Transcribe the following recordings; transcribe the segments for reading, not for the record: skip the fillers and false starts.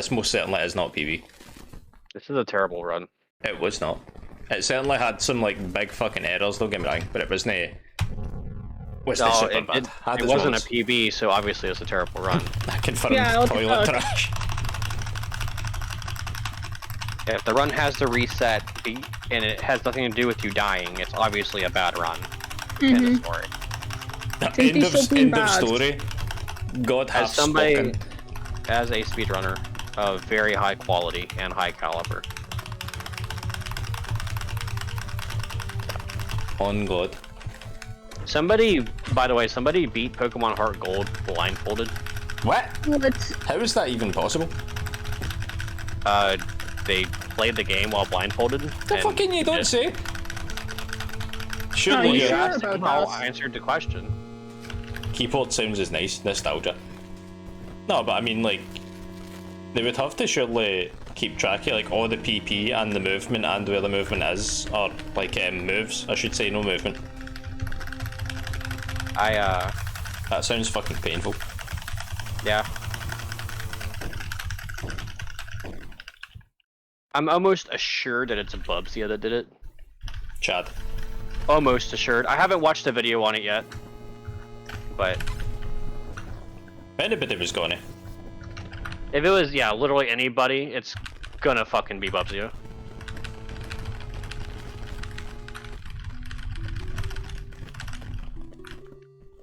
This most certainly is not PB. This is a terrible run. It was not. It certainly had some like big fucking errors, don't get me wrong, but it wasn't It super bad. It wasn't a PB, so obviously it's a terrible run. I confirmed Yeah, toilet trash. If the run has to reset and it has nothing to do with you dying, it's obviously a bad run. End of story. End of story. God has spoken. As a speedrunner of very high quality and high caliber. On God. Somebody, by the way, somebody beat Pokemon Heart Gold blindfolded. What? What? How is that even possible? They played the game while blindfolded. The fucking you don't say. Surely you you sure asked about how that? I answered the question. Keyboard sounds is nice, nostalgia. No, but I mean, like, they would have to surely keep track of like all the PP and the movement and where the movement is, or like moves, I should say, no movement. That sounds fucking painful. Yeah. I'm almost assured that it's a Bubsia that did it. Chad. Almost assured. I haven't watched a video on it yet. But If anybody was gonna. if it was, yeah, literally anybody, it's gonna fucking be Bubsia.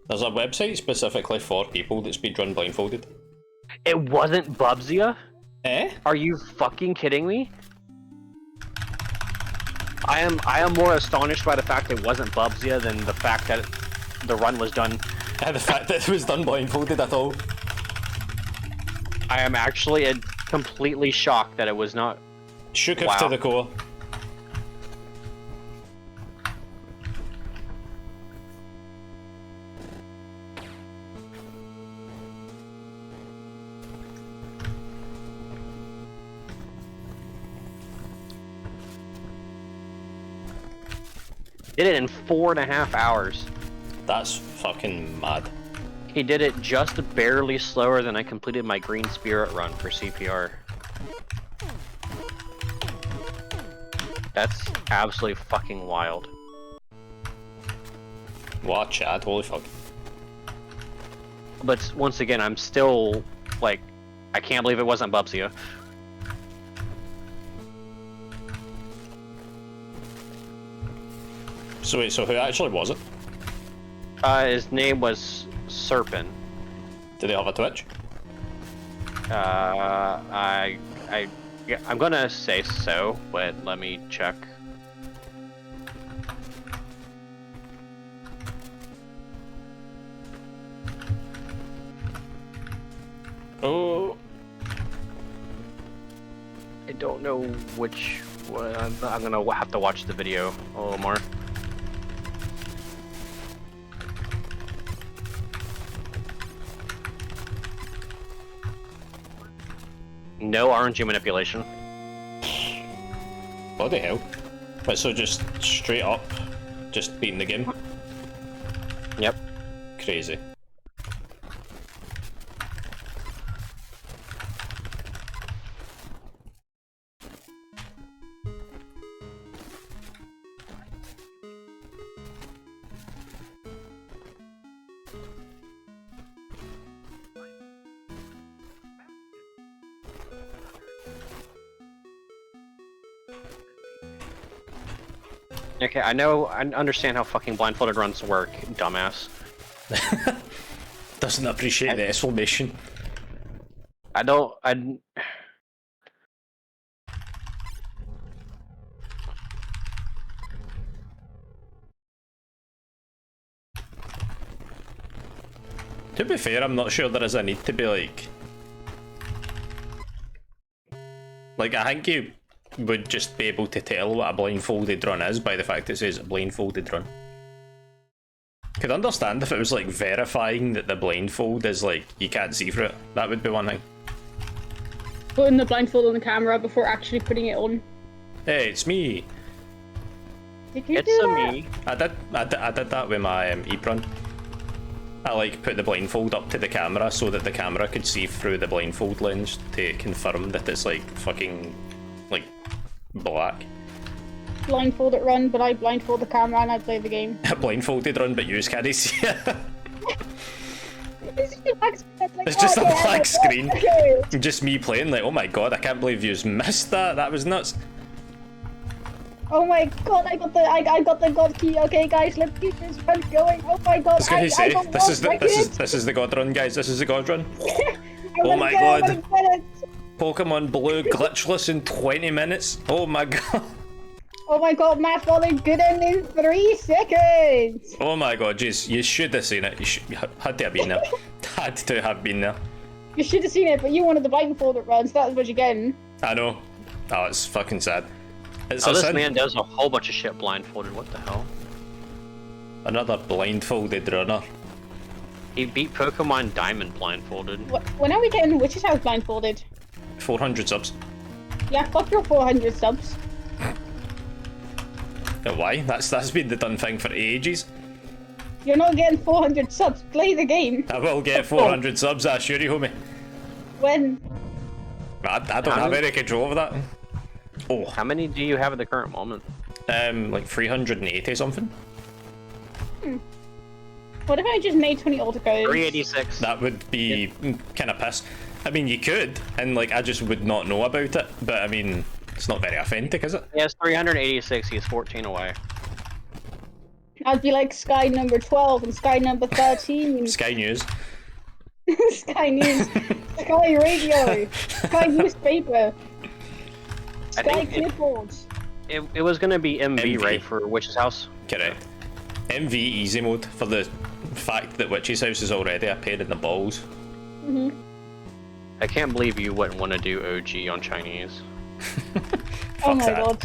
There's a website specifically for people that speedrun blindfolded. It wasn't Bubsia? Eh? Are you fucking kidding me? I am more astonished by the fact it wasn't Bubsia than the fact that the run was done. The fact that it was done blindfolded at all. I am actually completely shocked that it was not. Shook Wow. to the core. Did it in 4.5 hours. That's fucking mad. He did it just barely slower than I completed my Green Spirit run for CPR. That's absolutely fucking wild. What, Chad? Holy fuck. But once again, I'm still, like, I can't believe it wasn't Bubsia. So wait, so who actually was it? His name was Serpent. Did they have a Twitch? I'm gonna say so, but let me check. Oh. I don't know which one. I'm gonna have to watch the video a little more. No RNG manipulation. Bloody hell. But so just straight up, just beating the game? Yep. Crazy. Okay, I understand how fucking blindfolded runs work, dumbass. Doesn't appreciate the exclamation. To be fair, I'm not sure there is a need to be like I think you would just be able to tell what a blindfolded run is by the fact it says a blindfolded run. Could understand if it was like verifying that the blindfold is like you can't see through it. That would be one thing. Putting the blindfold on the camera before actually putting it on. Hey, it's me. Did you It's do a that? me. I did that with my Ebron. I like put the blindfold up to the camera so that the camera could see through the blindfold lens to confirm that it's like fucking like black. Blindfolded run, but I blindfold the camera and I play the game. Blindfolded run, but you can't see it. It's just a black screen. Like, It's just a okay, black screen. Okay. Just me playing like, oh my god, I can't believe you missed that. That was nuts. Oh my god, I got the god key. Okay, guys, let's keep this run going. Oh my god, I was gonna say, got this is one this is the god run, guys. This is the god run. I'm Oh gonna my get it, god. I'm gonna get it. Pokemon Blue glitchless in 20 minutes. Oh my god. Oh my god, Matt falling good in 3 seconds. Oh my god, jeez, you should have seen it. You had to have been there. Had to have been there. You should have seen it, but you wanted the blindfolded run, so that's what you're getting. I know. Oh, it's fucking sad. It's Oh, a this sin. man does a whole bunch of shit blindfolded. What the hell? Another blindfolded runner. He beat Pokemon Diamond blindfolded. When are we getting Witch's House blindfolded? 400 subs. Yeah, fuck your 400 subs. Why? That's been the done thing for ages. You're not getting 400 subs. Play the game. I will get 400 subs, I assure you, homie. When? I don't have any control over that. Oh, How many do you have at the current moment? like 380 something. What if I just made 20 alter codes? 386. That would be kind of piss. I mean, you could, and like I just would not know about it. But I mean, it's not very authentic, is it? He has 386. He's 14 away. I'd be like Sky number 12 and Sky number 13. Sky News. Sky News. Sky Radio. Sky Newspaper. I Sky think Clipboards. it was gonna be MV, MV. right, for Witch's House? Correct. MV easy mode for the fact that Witch's House is already a pain in the balls. I can't believe you wouldn't want to do OG on Chinese. Oh my that. god.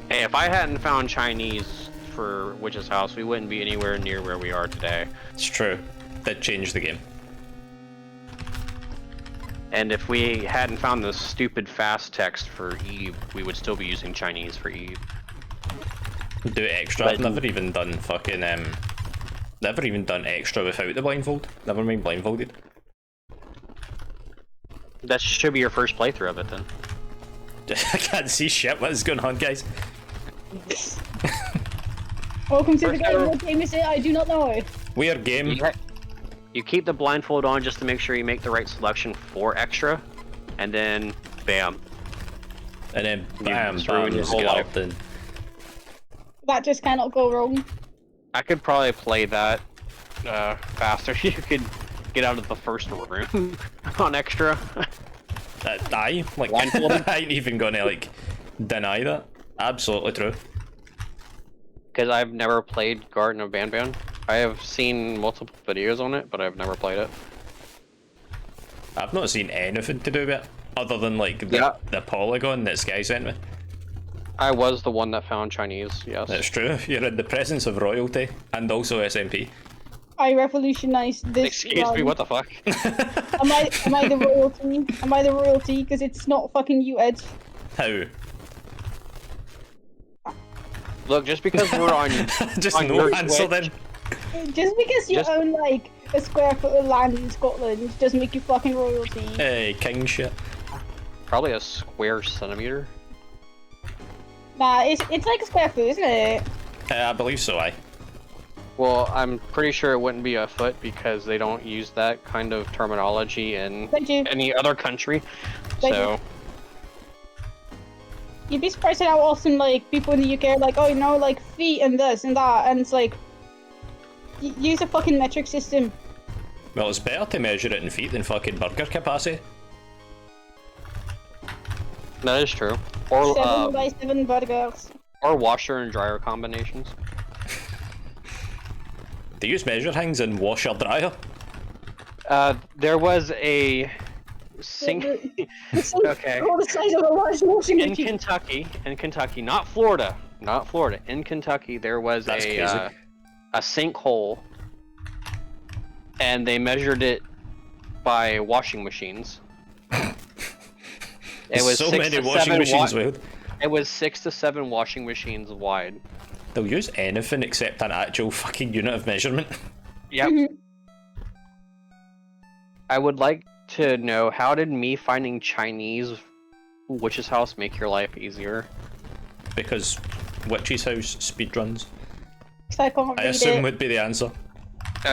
Hey, if I hadn't found Chinese for Witch's House, we wouldn't be anywhere near where we are today. It's true. That changed the game. And if we hadn't found the stupid fast text for Eve, we would still be using Chinese for Eve. Do it extra. I've never even done fucking never even done extra without the blindfold. Never been blindfolded. That should be your first playthrough of it then. I can't see shit. What is going on, guys? Welcome to the First game. ever- What game is it? I do not know. Weird game. You keep the blindfold on just to make sure you make the right selection for extra, and then bam. And then bam, just ruin bam, your it's whole life. Galloped. That just cannot go wrong. I could probably play that faster. You could get out of the first room on extra. Aye, like Blindfolded? I ain't even gonna like deny that. Absolutely true. Because I've never played Garden of Banban. I have seen multiple videos on it, but I've never played it. I've not seen anything to do with it other than like the polygon that Sky sent me. I was the one that found Chinese, yes. That's true. You're in the presence of royalty and also SMP. I revolutionized this. Excuse me, round. what the fuck? Am I the royalty? Am I the royalty? Because it's not fucking you, Ed. How? Look, just because we're on Just on no your answer Twitch, then. Just because you Just- own like a square foot of land in Scotland doesn't make you fucking royalty. Hey, king shit. probably a square centimeter. Nah, it's like a square foot, isn't it? I believe so, aye. Well, I'm pretty sure it wouldn't be a foot because they don't use that kind of terminology in Thank you. any other country. Thank So, You'd be surprised at how often like people in the UK are like, oh, you know, like feet and this and that, and it's like, use a fucking metric system. Well, it's better to measure it in feet than fucking burger capacity. that is true. Or 7 by 7 burgers. or washer and dryer combinations. Do you use measure things in washer dryer? There was a sink Okay. All the size of a large washing in machine. Kentucky, not Florida. In Kentucky, there was That's crazy. a sinkhole, and they measured it by washing machines. It was so 6 many to washing 7 machines, Wild. It was 6 to 7 washing machines wide. They'll use anything except an actual fucking unit of measurement. Yep. I would like to know, how did me finding Chinese Witch's House make your life easier? Because Witch's House speedruns, Because I can't I read assume it. would be the answer.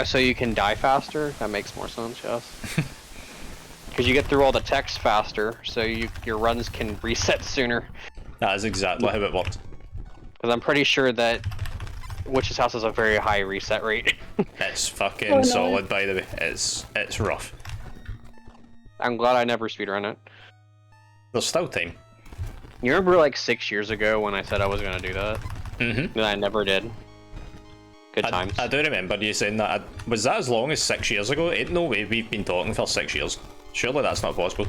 So you can die faster? That makes more sense, yes. Because you get through all the text faster, so your runs can reset sooner. That is exactly how it works. Because I'm pretty sure that Witch's House has a very high reset rate. It's fucking Oh, no. solid, by the way. It's rough. I'm glad I never speedrun it. There's still time. You remember like 6 years ago when I said I was gonna do that? Mm-hmm. And I never did. Good times. I do remember you saying that. Was that as long as 6 years ago? Ain't no way we've been talking for 6 years. Surely that's not possible.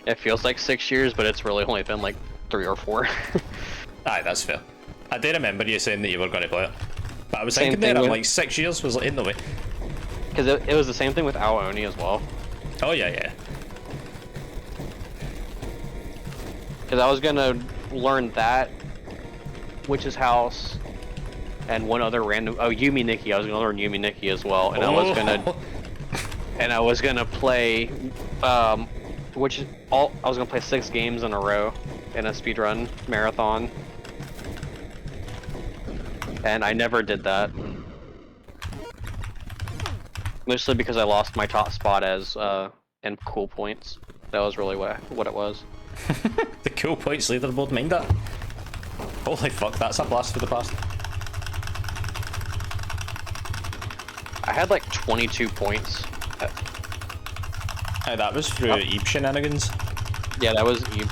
It feels like 6 years, but it's really only been like 3 or 4. Aye, that's fair. I do remember you saying that you were going to play it. But I was Same thinking there, thing I'm with- like, 6 years was like, ain't no way. Because it was the same thing with Aoni as well. Oh, yeah, yeah. Because I was gonna learn that Witch's House and one other random. Oh, Yumi Nikki. I was gonna learn Yumi Nikki as well, and I was gonna play, I was gonna play 6 games in a row in a speedrun marathon, and I never did that. Mostly because I lost my top spot as in cool points. That was really what it was. The cool points leaderboard, mind that. Holy fuck, that's a blast for the past. I had like 22 points. Aye, that was through Ebe shenanigans. Yeah, that was Ebe.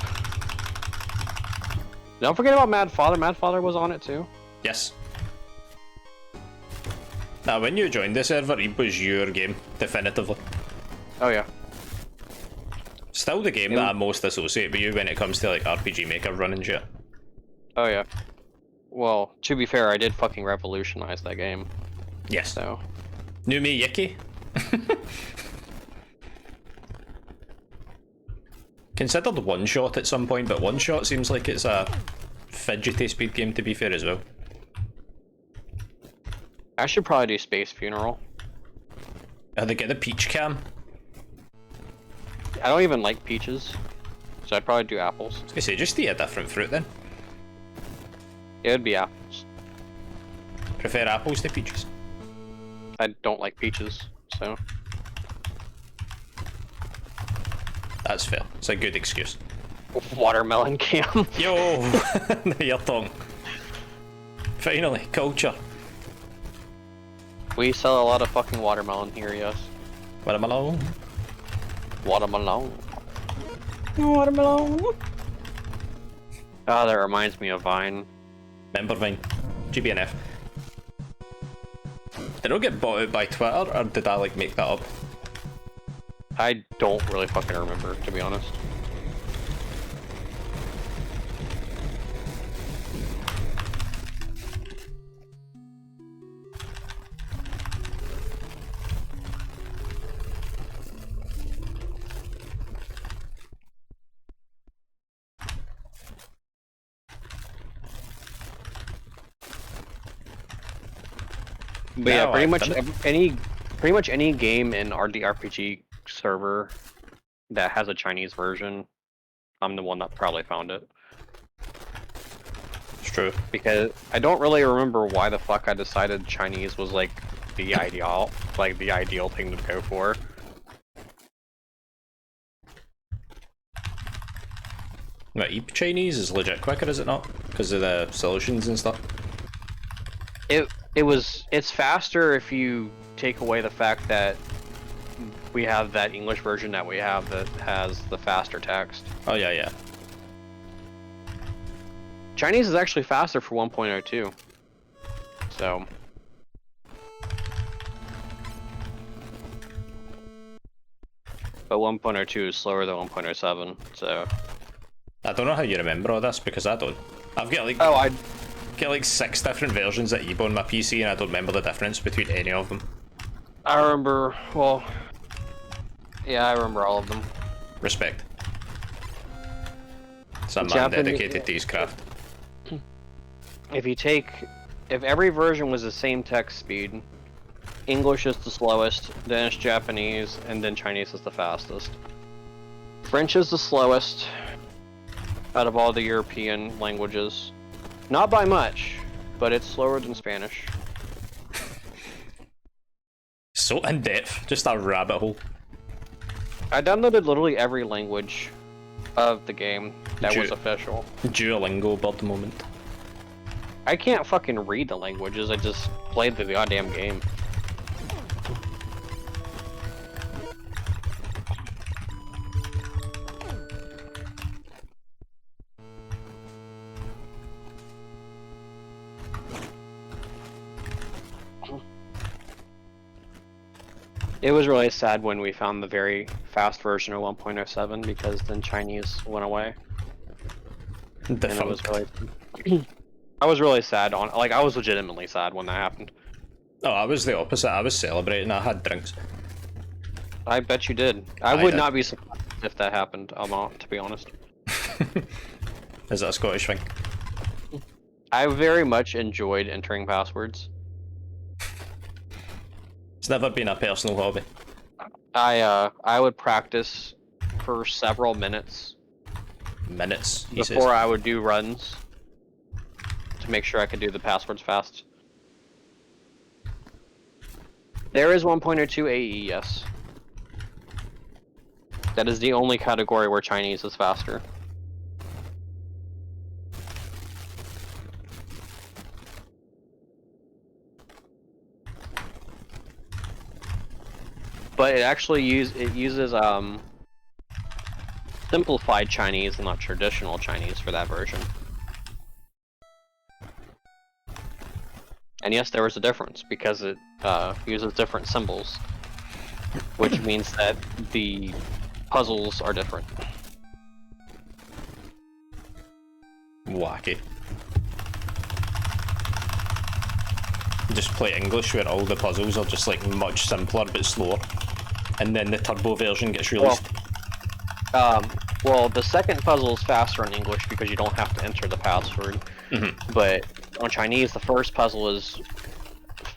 Don't forget about Mad Father. Mad Father was on it too. Yes. Now, when you joined the server, Ebe was your game, definitively. Oh yeah. Still the game that I most associate with you when it comes to like RPG Maker running shit. Oh yeah. Well, to be fair, I did fucking revolutionize that game. Yes. So. New me Yiki. Considered one shot at some point, but one shot seems like it's a fidgety speed game to be fair as well. I should probably do Space Funeral. They get the peach cam. I don't even like peaches, so I'd probably do apples. I was gonna say, just eat a different fruit then. It would be apples. Prefer apples to peaches. I don't like peaches, so. That's fair. It's a good excuse. Watermelon cam. Yo! Your tongue. Finally, culture. We sell a lot of fucking watermelon here, yes. Watermelon. Watermelon. Watermelon. Ah, that reminds me of Vine. Member Vine. GBNF. Did it get bought out by Twitter, or did I like make that up? I don't really fucking remember, to be honest. But yeah, No, pretty I've much done it. any game in RPG server that has a Chinese version, I'm the one that probably found it. It's true. Because I don't really remember why the fuck I decided Chinese was like the ideal thing to go for. But Ebe Chinese is legit quicker, is it not? Because of the solutions and stuff. It's faster if you take away the fact that we have that English version that we have that has the faster text. Oh yeah, yeah. Chinese is actually faster for 1.02. So. But 1.02 is slower than 1.07, so. I don't know how you remember all this because I don't. I've got like Oh, I. get like 6 different versions of Ebe on my PC and I don't remember the difference between any of them. I remember. Well. Yeah, I remember all of them. Respect. Some man Japanese- dedicated to his craft. If you take if every version was the same text speed, English is the slowest, then it's Japanese, and then Chinese is the fastest. French is the slowest out of all the European languages. Not by much, but it's slower than Spanish. So in-depth, just a rabbit hole. I downloaded literally every language of the game that was official. Duolingo about the moment. I can't fucking read the languages, I just played the goddamn game. It was really sad when we found the very fast version of 1.07 because then Chinese went away. And it was really... I was really sad on, like, I was legitimately sad when that happened. Oh, I was the opposite. I was celebrating. I had drinks. I bet you did. I would not be surprised if that happened, to be honest. Is that a Scottish thing? I very much enjoyed entering passwords. It's never been a personal hobby. I would practice for several minutes. Minutes, he before says. I would do runs to make sure I could do the passwords fast. There is 1.02 AE, yes. That is the only category where Chinese is faster. But it actually uses simplified Chinese and not traditional Chinese for that version. And yes, there was a difference because it uses different symbols, which means that the puzzles are different. Wacky. Just play English where all the puzzles are just like much simpler but slower, and then the turbo version gets released. Well, the second puzzle is faster in English because you don't have to enter the password. But on Chinese, the first puzzle is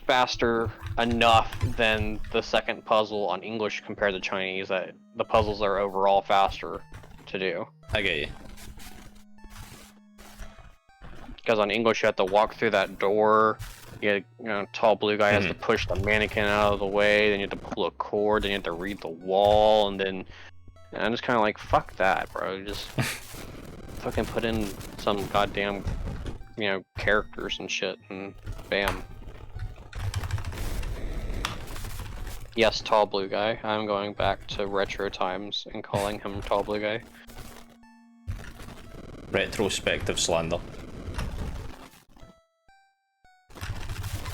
faster enough than the second puzzle on English compared to Chinese that the puzzles are overall faster to do. I get you. Because on English you have to walk through that door, you know, tall blue guy has to push the mannequin out of the way, then you have to pull a cord, then you have to read the wall, and then... And I'm just kind of like, fuck that, bro. Just fucking put in some goddamn, you know, characters and shit, and bam. Yes, tall blue guy. I'm going back to retro times and calling him tall blue guy. Retrospective slander.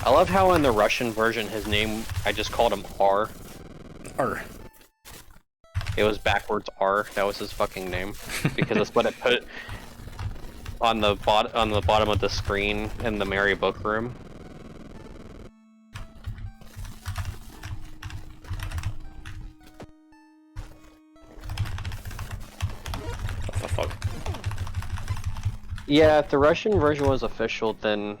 I love how in the Russian version his name, I just called him R. R. It was backwards R. That was his fucking name because that's what it put on the bottom of the screen in the Mary book room. What the fuck? Yeah, if the Russian version was official, then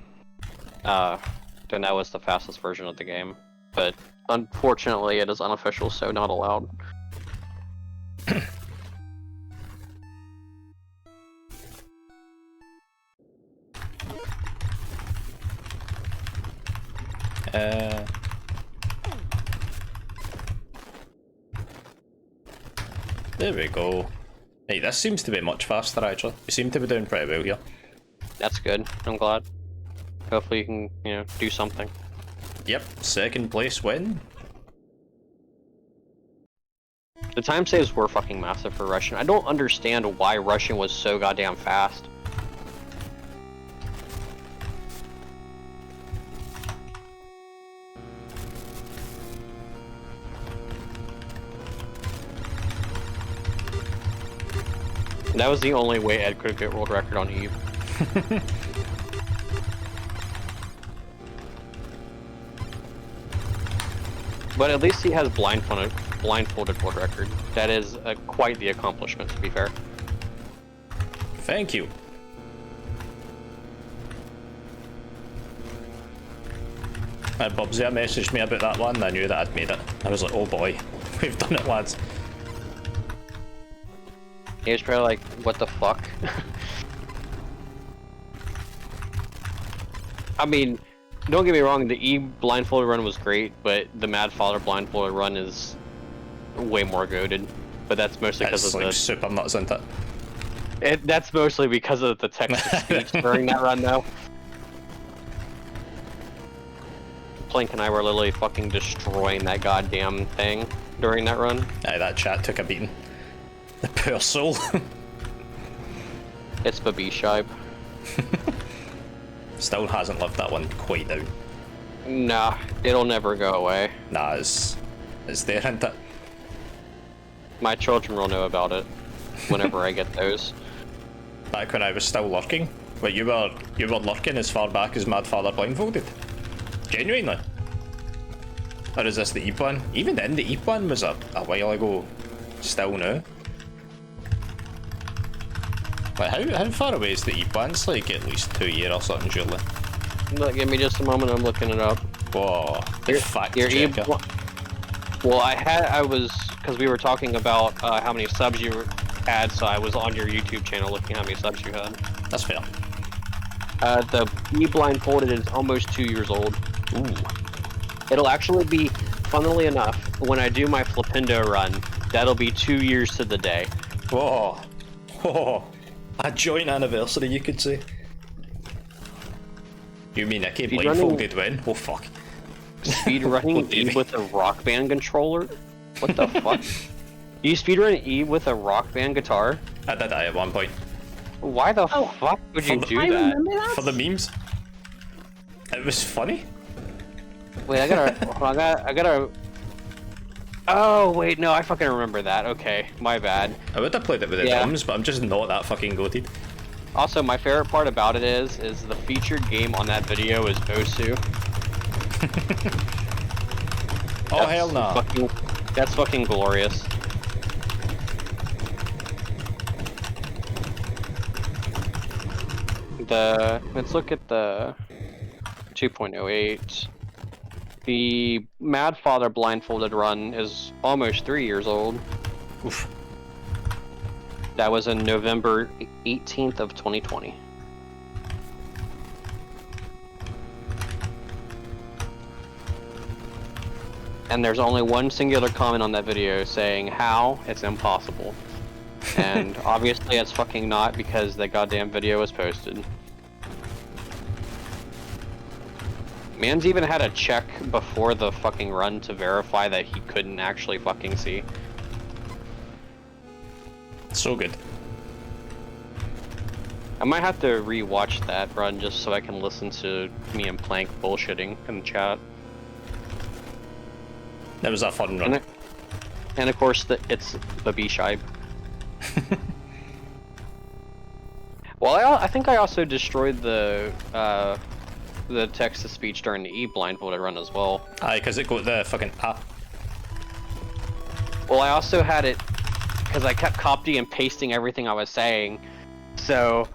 that was the fastest version of the game. But unfortunately, it is unofficial, so not allowed. There we go. Hey, this seems to be much faster actually. You seem to be doing pretty well here. That's good. I'm glad. Hopefully you can, you know, do something. Yep, second place win. The time saves were fucking massive for Russian. I don't understand why Russian was so goddamn fast. That was the only way Ed could get world record on Eve. But at least he has blindfolded world record. That is quite the accomplishment, to be fair. Thank you. Bubsy messaged me about that one, and I knew that I'd made it. I was like, oh boy, we've done it, lads. He was probably like, what the fuck? I mean, don't get me wrong, the E blindfolded run was great, but the Mad Father blindfolded run is way more goated. But that's mostly because of like the super nuts, isn't it? That's mostly because of the text-to-speech during that run, though. Plank and I were literally fucking destroying that goddamn thing during that run. Aye, that chat took a beating. The poor soul. It's Babishibe. Still hasn't lived that one quite out. Nah, it'll never go away. Nah, it's there, isn't it? My children will know about it whenever I get those. Back when I was still lurking? Wait, you were lurking as far back as Mad Father Blindfolded? Genuinely? Or is this the Eve one? Even then, the Eve one was a while ago. Still now. Like, how far away is the Eve one? It's like at least 2 years or something, surely. Look, give me just a moment, I'm looking it up. Whoa, the fact checker. Well, because we were talking about how many subs you had, so I was on your YouTube channel looking how many subs you had. That's fair. The E blindfolded is almost 2 years old. Ooh. It'll actually be, funnily enough, when I do my Flipendo run, that'll be 2 years to the day. Whoa. Whoa. A joint anniversary, you could say. You mean Nicky blindfolded when? Oh fuck. Speedrunning E with a Rock Band controller? What the fuck? You speedrun E with a Rock Band guitar? I did that at one point. Why the fuck would you do that? For the memes. It was funny. Wait, I gotta... Oh, wait, no, I fucking remember that. Okay, my bad. I would have played it with the drums, but I'm just not that fucking goated. Also, my favorite part about it is the featured game on that video is Osu. Oh, hell no. That's fucking glorious. Let's look at the 2.08. The Mad Father blindfolded run is almost 3 years old. Oof. That was in November 18th of 2020. And there's only one singular comment on that video saying, how? It's impossible. And obviously it's fucking not, because the goddamn video was posted. Man's even had a check before the fucking run to verify that he couldn't actually fucking see. So good. I might have to re-watch that run just so I can listen to me and Plank bullshitting in the chat. That was a fun run. And of course, it's Babishibe. Well, I think I also destroyed the text-to-speech during the E blindfolded run as well. Aye, because it got the fucking app. Well, I also had it because I kept copying and pasting everything I was saying. So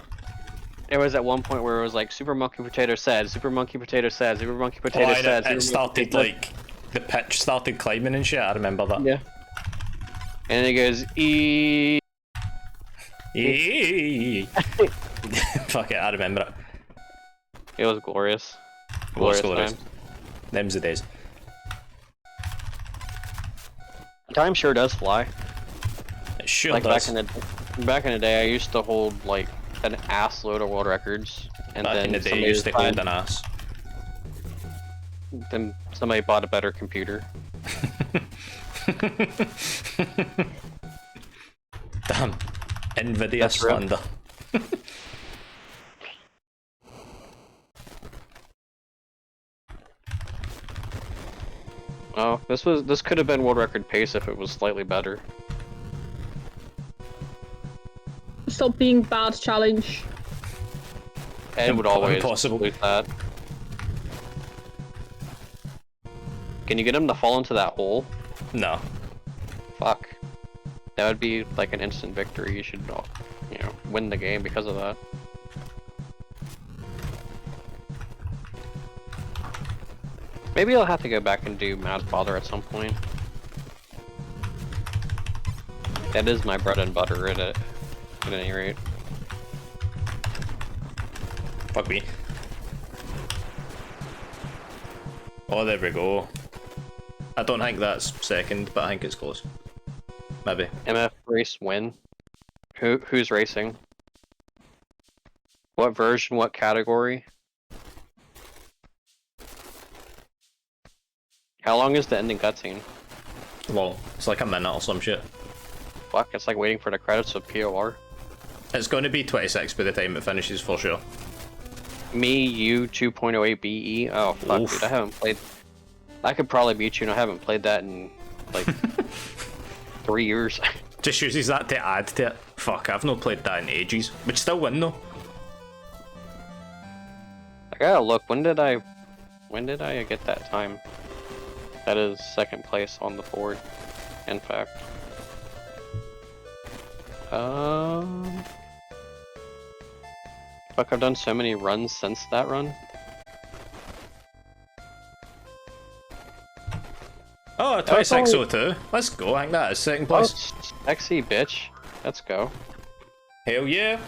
it was at one point where it was like, Super Monkey Potato said, Super Monkey Potato said, Super Monkey Potato said. It started like, the pitch started climbing and shit, I remember that. Yeah. And it goes, E. Fuck it, I remember it. It was glorious. Glorious. Them's the days. Time sure does fly. It sure like does. Back in the day, I used to hold like an ass load of world records, and Back then in the day, you used to hold an ass. Then somebody bought a better computer. Damn, Nvidia That's real. slander. Oh, this could have been world record pace if it was slightly better. Stop being bad challenge. Ed would always Impossible. lose that. Can you get him to fall into that hole? No. Fuck. That would be like an instant victory. You should, you know, win the game because of that. Maybe I'll have to go back and do Mad Father at some point. That is my bread and butter at any rate. Fuck me. Oh, there we go. I don't think that's second, but I think it's close. Maybe. MF race win. Who's racing? What version? What category? How long is the ending cutscene? Long. It's like a minute or some shit. Fuck, it's like waiting for the credits of POR. It's going to be 26 by the time it finishes for sure. Me, you, 2.08 BE. Oh fuck, Oof. dude, I haven't played. I could probably beat you, and I haven't played that in like 3 years. Just uses that to add to it. Fuck, I've not played that in ages. Would still win though. I gotta look. When did I get that time? That is second place on the board. In fact. Fuck, I've done so many runs since that run. Oh, 2602. Let's go. I think that is second place. Oh, sexy bitch. Let's go. Hell yeah.